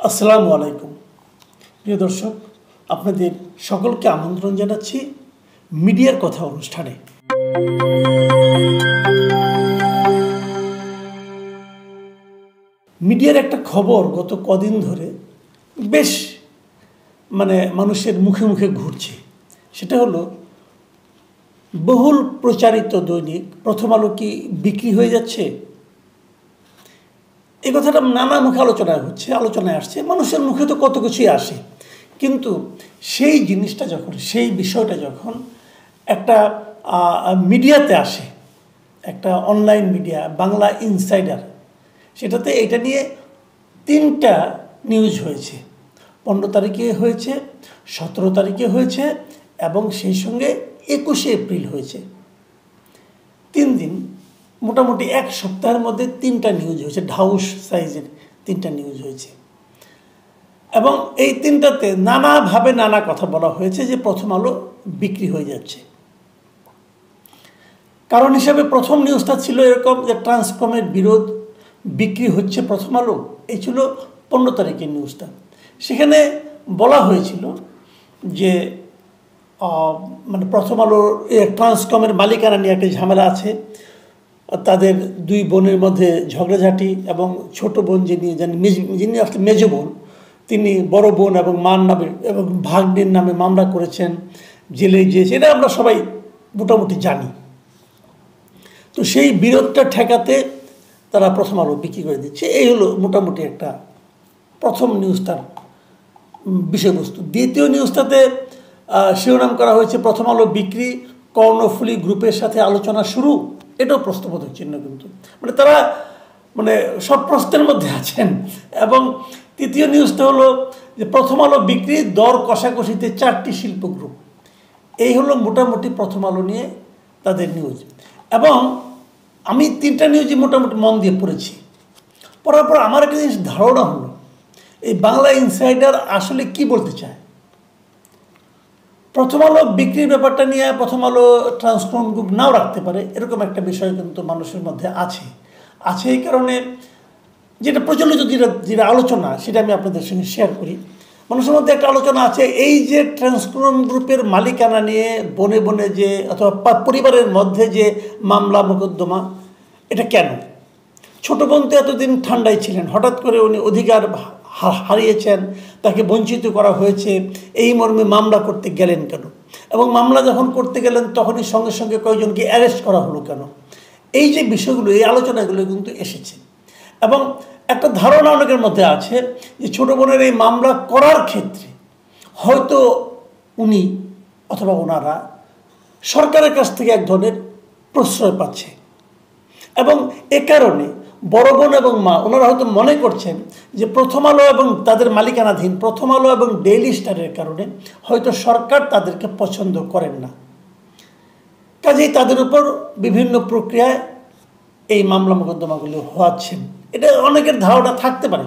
আসসালামু আলাইকুম প্রিয় দর্শক, আপনাদের সকলকে আমন্ত্রণ জানাচ্ছি মিডিয়ার কথা অনুষ্ঠানে। মিডিয়ার একটা খবর গত কদিন ধরে বেশ মানুষের মুখে মুখে ঘুরছে। সেটা হলো বহুল প্রচারিত দৈনিক প্রথম আলো কি বিক্রি হয়ে যাচ্ছে। এই কথাটা নানা মুখে আলোচনায় আসছে, মানুষের মুখে তো কত কিছুই আসে, কিন্তু সেই জিনিসটা যখন, সেই বিষয়টা যখন একটা মিডিয়াতে আসে, একটা অনলাইন মিডিয়া বাংলা ইনসাইডার, সেটাতে এটা নিয়ে 3টা নিউজ হয়েছে। 15 তারিখে হয়েছে, 17 তারিখে হয়েছে এবং সেই সঙ্গে 21শে এপ্রিল হয়েছে। 3 দিন, মোটামুটি এক সপ্তাহের মধ্যে 3টা নিউজ হয়েছে, ঢাউস সাইজের 3টা নিউজ হয়েছে। এবং এই 3টাতে নানাভাবে নানা কথা বলা হয়েছে যে প্রথম আলো বিক্রি হয়ে যাচ্ছে। কারণ হিসাবে প্রথম নিউজটা ছিল এরকম যে ট্রান্সকমের বিরোধ, বিক্রি হচ্ছে প্রথম আলো। এই ছিল 15 তারিখের নিউজটা। সেখানে বলা হয়েছিল যে প্রথম আলোর ট্রান্সকমের মালিকানা নিয়ে একটা ঝামেলা আছে, তাদের 2 বোনের মধ্যে ঝগড়াঝাটি, এবং ছোট বোন যিনি আসলে মেজ বোন, তিনি বড় বোন এবং মার নামে এবং ভাগ্নের নামে মামলা করেছেন, জেলে গিয়েছে। এটা আমরা সবাই মোটামুটি জানি। তো সেই বিরোধটা ঠেকাতে তারা প্রথম আলো বিক্রি করে দিচ্ছে। এই হলো মোটামুটি একটা প্রথম নিউজটার বিষয়বস্তু। দ্বিতীয় নিউজটাতে শিরোনাম করা হয়েছে প্রথম আলো বিক্রি, কর্ণফুলী গ্রুপের সাথে আলোচনা শুরু। এটাও প্রশ্নবোধক চিহ্ন, কিন্তু তারা সব প্রশ্নের মধ্যে আছেন। এবং তৃতীয় নিউজটা হলো যে প্রথম আলো বিক্রি, দর কষাকষিতে 4টি শিল্প গ্রুপ। এই হলো মোটামুটি প্রথম আলো নিয়ে তাদের নিউজ। এবং আমি 3টা নিউজই মোটামুটি মন দিয়ে পড়েছি। পড়ার পর আমার একটা জিনিস ধারণা হলো, এই বাংলা ইনসাইডার আসলে কি বলতে চায়। প্রথম আলো বিক্রির ব্যাপারটা নিয়ে প্রথম আলো ট্রান্সকম গ্রুপ নাও রাখতে পারে, এরকম একটা বিষয় কিন্তু মানুষের মধ্যে আছে। এই কারণে যেটা প্রচলিত যেটা আলোচনা, সেটা আমি আপনাদের সঙ্গে শেয়ার করি। মানুষের মধ্যে একটা আলোচনা আছে, এই যে ট্রান্সকম গ্রুপের মালিকানা নিয়ে বনে বনে যে, অথবা পরিবারের মধ্যে যে মামলা মোকদ্দমা, এটা কেন? ছোট বোন তো এতদিন ঠান্ডায় ছিলেন, হঠাৎ করে উনি অধিকার হারিয়েছেন, তাকে বঞ্চিত করা হয়েছে, এই মর্মে মামলা করতে গেলেন কেন? এবং মামলা যখন করতে গেলেন তখনই সঙ্গে সঙ্গে কয়েকজনকে অ্যারেস্ট করা হলো কেন? এই যে বিষয়গুলো, এই আলোচনাগুলো কিন্তু এসেছে। এবং একটা ধারণা অনেকের মধ্যে আছে যে ছোট বোনের এই মামলা করার ক্ষেত্রে হয়তো উনি অথবা ওনারা সরকারের কাছ থেকে এক ধরনের প্রশ্রয় পাচ্ছে, এবং এ কারণে বড় বোন এবং মা ওনারা হয়তো মনে করছেন যে প্রথম আলো এবং তাদের মালিকানাধীন প্রথম আলো এবং ডেইলি স্টারের কারণে হয়তো সরকার তাদেরকে পছন্দ করেন না, কাজেই তাদের উপর বিভিন্ন প্রক্রিয়ায় এই মামলা মোকদ্দমাগুলো হওয়াচ্ছেন। এটা অনেকের ধারণা থাকতে পারে।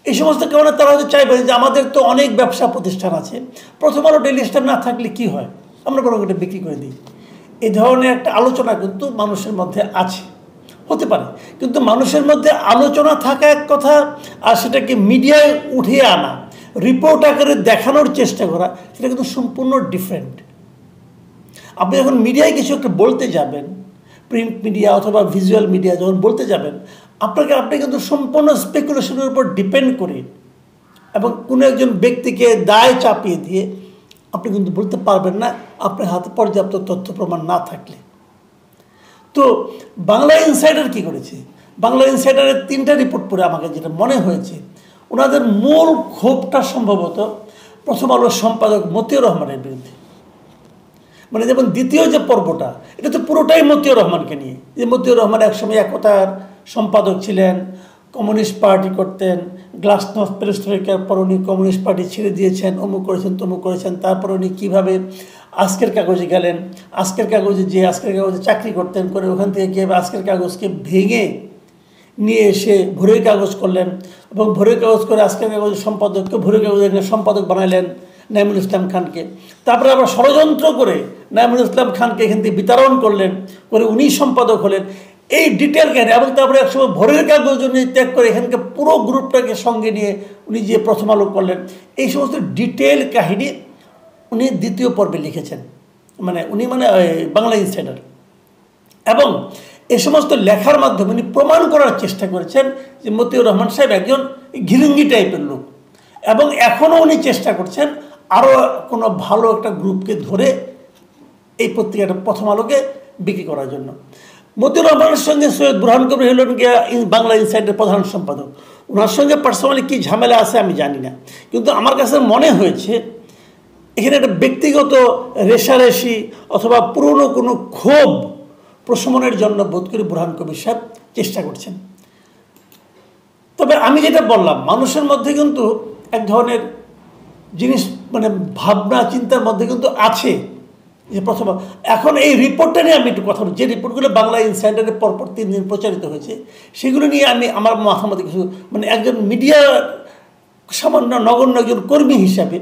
এই সমস্ত কারণে তারা হয়তো চাইবেন যে আমাদের তো অনেক ব্যবসা প্রতিষ্ঠান আছে, প্রথম আলো ডেইলি স্টার না থাকলে কি হয়, আমরা বরং এটা বিক্রি করে দিই। এই ধরনের একটা আলোচনা কিন্তু মানুষের মধ্যে আছে, হতে পারে। কিন্তু মানুষের মধ্যে আলোচনা থাকা এক কথা, আর সেটাকে মিডিয়ায় উঠিয়ে আনা, রিপোর্ট আকারে দেখানোর চেষ্টা করা, সেটা কিন্তু সম্পূর্ণ ডিফারেন্ট। আপনি যখন মিডিয়ায় কিছু একটা বলতে যাবেন, প্রিন্ট মিডিয়া অথবা ভিজুয়াল মিডিয়া যখন বলতে যাবেন, আপনি কিন্তু সম্পূর্ণ স্পেকুলেশনের উপর ডিপেন্ড করে এবং কোনো একজন ব্যক্তিকে দায় চাপিয়ে দিয়ে আপনি কিন্তু বলতে পারবেন না আপনার হাতে পর্যাপ্ত তথ্য প্রমাণ না থাকলে। তো বাংলা ইনসাইডার কি করেছে? বাংলা ইনসাইডারের 3টা রিপোর্ট পড়ে আমাকে যেটা মনে হয়েছে, ওনাদের মূল ক্ষোভটা সম্ভবত প্রথম আলোর সম্পাদক মতিউর রহমানের বিরুদ্ধে। যেমন দ্বিতীয় যে পর্বটা, এটা তো পুরোটাই মতিউর রহমানকে নিয়ে, যে মতিউর রহমান একসময় একতার সম্পাদক ছিলেন, কমিউনিস্ট পার্টি করতেন, গ্লাসনোস্ট পেরেস্ট্রয়কার পর উনি কমিউনিস্ট পার্টি ছেড়ে দিয়েছেন, অমুক করেছেন তমুক করেছেন। তারপর উনি কীভাবে আজকের কাগজে গেলেন, আজকের কাগজে চাকরি করতেন, করে ওখান থেকে কীভাবে আজকের কাগজকে ভেঙে নিয়ে এসে ভোরের কাগজ করলেন, এবং ভোরের কাগজ করে আজকের কাগজের সম্পাদককে ভোরের কাগজের সম্পাদক বানাইলেন নাইমুল ইসলাম খানকে। তারপরে আবার ষড়যন্ত্র করে নাইমুল ইসলাম খানকে এখান থেকে বিতরণ করলেন, করে উনি সম্পাদক হলেন। এই ডিটেল জ্ঞান, এবং তারপরে একসময় ভোরের কাগজ উনি ত্যাগ করে এখানকে পুরো গ্রুপটাকে সঙ্গে নিয়ে উনি যে প্রথম আলো করলেন, এই সমস্ত ডিটেল কাহিনী উনি দ্বিতীয় পর্বে লিখেছেন, মানে উনি বাংলা ইনসাইডার। এবং এই সমস্ত লেখার মাধ্যমে উনি প্রমাণ করার চেষ্টা করেছেন যে মতিউর রহমান সাহেব একজন ঘিরঙ্গি টাইপের লোক, এবং এখনও উনি চেষ্টা করছেন আরও কোনো ভালো একটা গ্রুপকে ধরে এই পত্রিকাটা প্রথম আলোকে বিক্রি করার জন্য। মতিউর রহমানের সঙ্গে সৈয়দ বুরহান কবির হলেন গিয়া বাংলা ইনসাইডের প্রধান সম্পাদক। ওনার সঙ্গে পার্সোনালি কী ঝামেলা আছে আমি জানি না, কিন্তু আমার কাছে মনে হয়েছে এখানে একটা ব্যক্তিগত রেশারেশি অথবা পুরনো কোনো ক্ষোভ প্রশমনের জন্য বোধ করি বুরহান কবির সাহেব চেষ্টা করছেন। তবে আমি যেটা বললাম, মানুষের মধ্যে কিন্তু এক ধরনের জিনিস মানে ভাবনা চিন্তার মধ্যে কিন্তু আছে যে প্রথম এখন এই রিপোর্টটা নিয়ে আমি একটু কথা বলি। যে রিপোর্টগুলো বাংলা ইনসাইডারে পরপর 3 দিন প্রচারিত হয়েছে, সেগুলো নিয়ে আমি আমার মাথার মধ্যে কিছু মানে একজন মিডিয়া সামান্য নগণ্য একজন কর্মী হিসাবে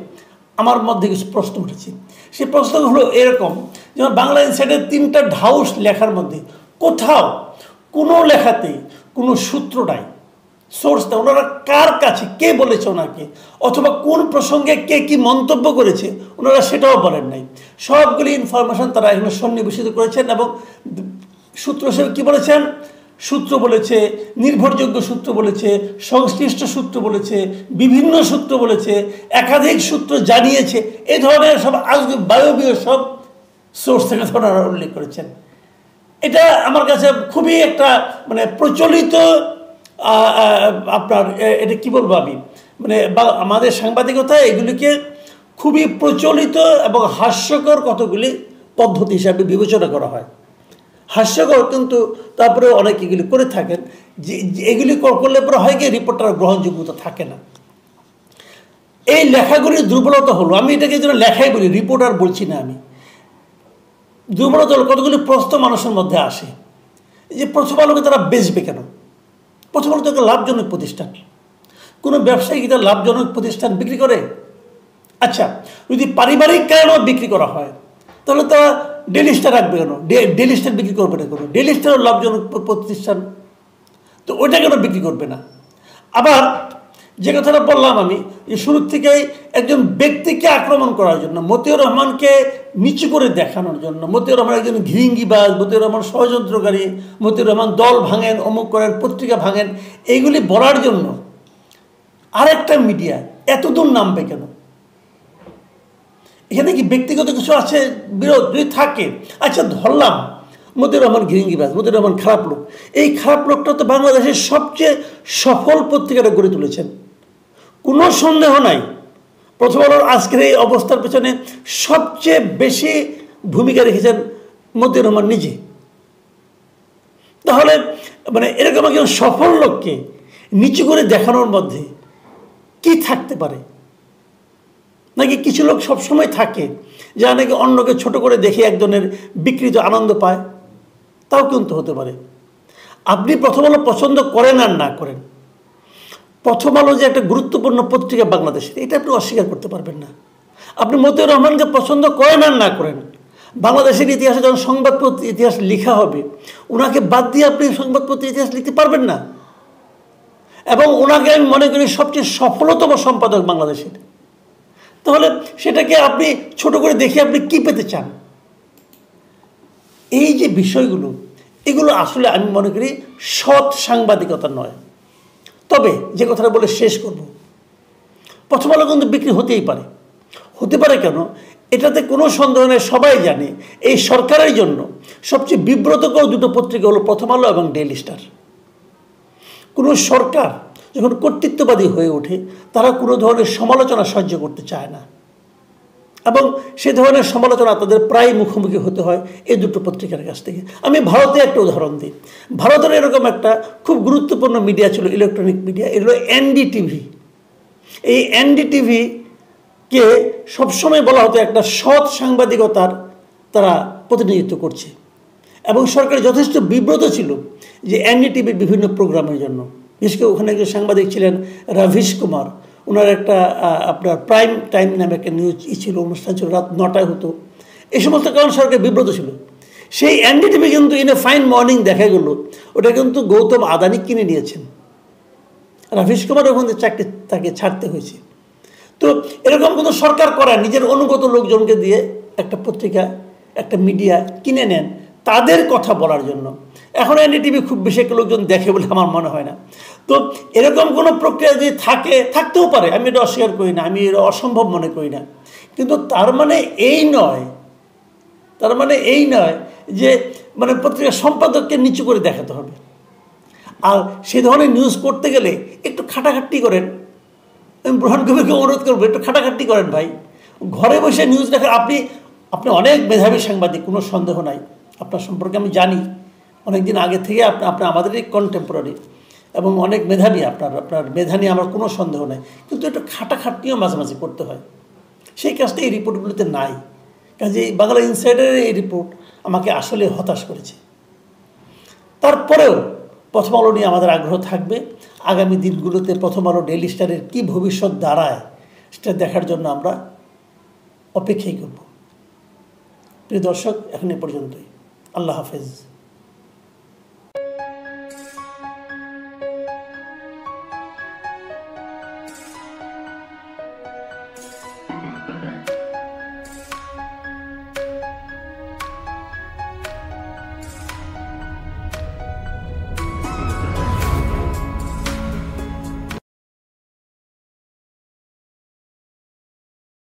আমার মধ্যে কিছু প্রশ্ন উঠেছে। সেই প্রশ্নগুলো হলো এরকম, যেমন বাংলা ইনসাইডের 3টা ঢাউস লেখার মধ্যে কোথাও কোনো লেখাতেই কোনো সূত্র নাই, সোর্স নেই, ওনারা কার কাছে কে বলেছে ওনাকে, অথবা কোন প্রসঙ্গে কে কি মন্তব্য করেছে ওনারা সেটাও বলেন নাই। সবগুলি ইনফরমেশন তারা এখানে সন্নিবেশিত করেছেন, এবং সূত্র হিসেবে কী বলেছেন, সূত্র বলেছে, নির্ভরযোগ্য সূত্র বলেছে, সংশ্লিষ্ট সূত্র বলেছে, বিভিন্ন সূত্র বলেছে, একাধিক সূত্র জানিয়েছে, এই ধরনের সব আজকে বায়বীয় সব সোর্স থেকে ওনারা উল্লেখ করেছেন। এটা আমার কাছে খুবই একটা মানে প্রচলিত আপনার এটা কী বলবো আমি মানে আমাদের সাংবাদিকতায় এগুলিকে খুবই প্রচলিত এবং হাস্যকর কতগুলি পদ্ধতি হিসাবে বিবেচনা করা হয়। হাস্যকর, কিন্তু তারপরে অনেক এগুলি করে থাকেন, যে এগুলি করলে পরে হয় কি রিপোর্টার গ্রহণযোগ্যতা থাকে না। এই লেখাগুলির দুর্বলতা হলো, আমি এটাকে যেন লেখাই বলি, রিপোর্টার বলছি না আমি, দুর্বলতা হলো কতগুলি প্রশ্ন মানুষের মধ্যে আসে যে প্রথম আলোকে তারা বেচবে কেন? প্রথম আলো তো একটা লাভজনক প্রতিষ্ঠান, কোনো ব্যবসায়ী কি তার লাভজনক প্রতিষ্ঠান বিক্রি করে? আচ্ছা, যদি পারিবারিক কারণেও বিক্রি করা হয় তাহলে তারা ডেইলি স্টার রাখবে কেন? ডেইলি স্টার বিক্রি করবে না কেন? ডেইলি স্টারও লাভজনক প্রতিষ্ঠান, তো ওইটা কেন বিক্রি করবে না? আবার যে কথাটা বললাম আমি, যে শুরুর থেকেই একজন ব্যক্তিকে আক্রমণ করার জন্য, মতিউর রহমানকে নিচু করে দেখানোর জন্য, মতিউর রহমান একজন ঘিরিঙ্গিবাজ, মতিউর রহমান ষড়যন্ত্রকারী, মতিউর রহমান দল ভাঙেন, অমুক করেন, পত্রিকা ভাঙেন, এইগুলি বলার জন্য আরেকটা মিডিয়া এতদূর নামবে কেন? এখানে কি ব্যক্তিগত কিছু আছে? বিরোধ যদি থাকে, আচ্ছা ধরলাম মতিউর রহমান ঘিরিঙ্গিবাজ, মতিউর রহমান খারাপ লোক, এই খারাপ লোকটা তো বাংলাদেশের সবচেয়ে সফল পত্রিকাটা গড়ে তুলেছেন, কোনো সন্দেহ নাই। প্রথম আলোর আজকের এই অবস্থার পেছনে সবচেয়ে বেশি ভূমিকা রেখেছেন মতিউর রহমান নিজে। তাহলে মানে এরকম একজন সফল লোককে নিচু করে দেখানোর মধ্যে কি থাকতে পারে? নাকি কিছু লোক সবসময় থাকে যারা নাকি অন্যকে ছোট করে দেখে একজনের বিকৃত আনন্দ পায়? তাও কিন্তু হতে পারে। আপনি প্রথম আলো পছন্দ করেন আর না করেন, প্রথম আলো যে একটা গুরুত্বপূর্ণ পত্রিকা বাংলাদেশের, এটা আপনি অস্বীকার করতে পারবেন না। আপনি মতিউর রহমানকে পছন্দ করেন আর না করেন, বাংলাদেশের ইতিহাসে যখন সংবাদপত্র ইতিহাস লেখা হবে, ওনাকে বাদ দিয়ে আপনি সংবাদপত্র ইতিহাস লিখতে পারবেন না। এবং ওনাকে আমি মনে করি সবচেয়ে সফলতম সম্পাদক বাংলাদেশের। তাহলে সেটাকে আপনি ছোট করে দেখে আপনি কি পেতে চান? এই যে বিষয়গুলো, এগুলো আসলে আমি মনে করি সৎ সাংবাদিকতা নয়। তবে যে কথাটা বলে শেষ করব, প্রথম আলো কিন্তু বিক্রি হতেই পারে। হতে পারে কেন? এটাতে কোনো সন্দেহ নেই, সবাই জানে এই সরকারের জন্য সবচেয়ে বিব্রতকর দুটো পত্রিকা হলো প্রথম আলো এবং ডেইলি স্টার। কোনো সরকার যখন কর্তৃত্ববাদী হয়ে ওঠে, তারা কোনো ধরনের সমালোচনা সহ্য করতে চায় না, এবং সে ধরনের সমালোচনা তাদের প্রায় মুখোমুখি হতে হয় এই দুটো পত্রিকার কাছ থেকে। আমি ভারতে একটা উদাহরণ দিই। ভারতের এরকম একটা খুব গুরুত্বপূর্ণ মিডিয়া ছিল, ইলেকট্রনিক মিডিয়া, এগুলো এনডিটিভি। এই এনডিটিভিকে সবসময় বলা হতো একটা সৎ সাংবাদিকতার তারা প্রতিনিধিত্ব করছে, এবং সরকার যথেষ্ট বিব্রত ছিল যে এনডিটিভির বিভিন্ন প্রোগ্রামের জন্য। বিশেষ করে ওখানে একজন সাংবাদিক ছিলেন রাভিশ কুমার, ওনার একটা আপনার প্রাইম টাইম নামে একটা নিউজ ছিল, অনুষ্ঠান ছিল, রাত 9টায় হতো। এই সমস্ত কারণ সরকার বিব্রত ছিল। সেই এনডিটিভি কিন্তু ইন এ ফাইন মর্নিং দেখা গেল ওটা কিন্তু গৌতম আদানি কিনে নিয়েছেন, রাফিজ কুমার ওখান থেকে চাকরি তাকে ছাড়তে হয়েছে। তো এরকম কিন্তু সরকার করায় নিজের অনুগত লোকজনকে দিয়ে একটা পত্রিকা একটা মিডিয়া কিনে নেন তাদের কথা বলার জন্য। এখন এনডিটিভি খুব বেশি একটা লোকজন দেখে বলে আমার মনে হয় না। তো এরকম কোনো প্রক্রিয়া যদি থাকতেও পারে, আমি এটা অস্বীকার করি না, আমি এটা অসম্ভব মনে করি না, কিন্তু তার মানে এই নয় যে মানে পত্রিকার সম্পাদককে নিচু করে দেখাতে হবে। আর সে ধরনের নিউজ করতে গেলে একটু খাটাখাট্টি করেন। আমি বুরহান কবিরকে অনুরোধ করবো, একটু খাটাখাট্টি করেন ভাই, ঘরে বসে নিউজ দেখার। আপনি অনেক মেধাবী সাংবাদিক, কোনো সন্দেহ নাই, আপনার সম্পর্কে আমি জানি অনেকদিন আগে থেকে। আপনি আমাদেরই কন্টেম্পোরারি এবং অনেক মেধাবী, আপনার মেধা নিয়ে আমার কোনো সন্দেহ নাই, কিন্তু একটু খাটাখাটনিও মাঝে মাঝে করতে হয়। সেই কাজটা এই রিপোর্টগুলোতে নাই। কাজে বাংলা ইনসাইডারের এই রিপোর্ট আমাকে আসলে হতাশ করেছে। তারপরেও প্রথম আলো নিয়ে আমাদের আগ্রহ থাকবে। আগামী দিনগুলোতে প্রথম আলো ডেইলি স্টারের কী ভবিষ্যৎ দাঁড়ায় সেটা দেখার জন্য আমরা অপেক্ষাই করব। প্রিয় দর্শক, এখন এ পর্যন্তই। আল্লাহ হাফেজ।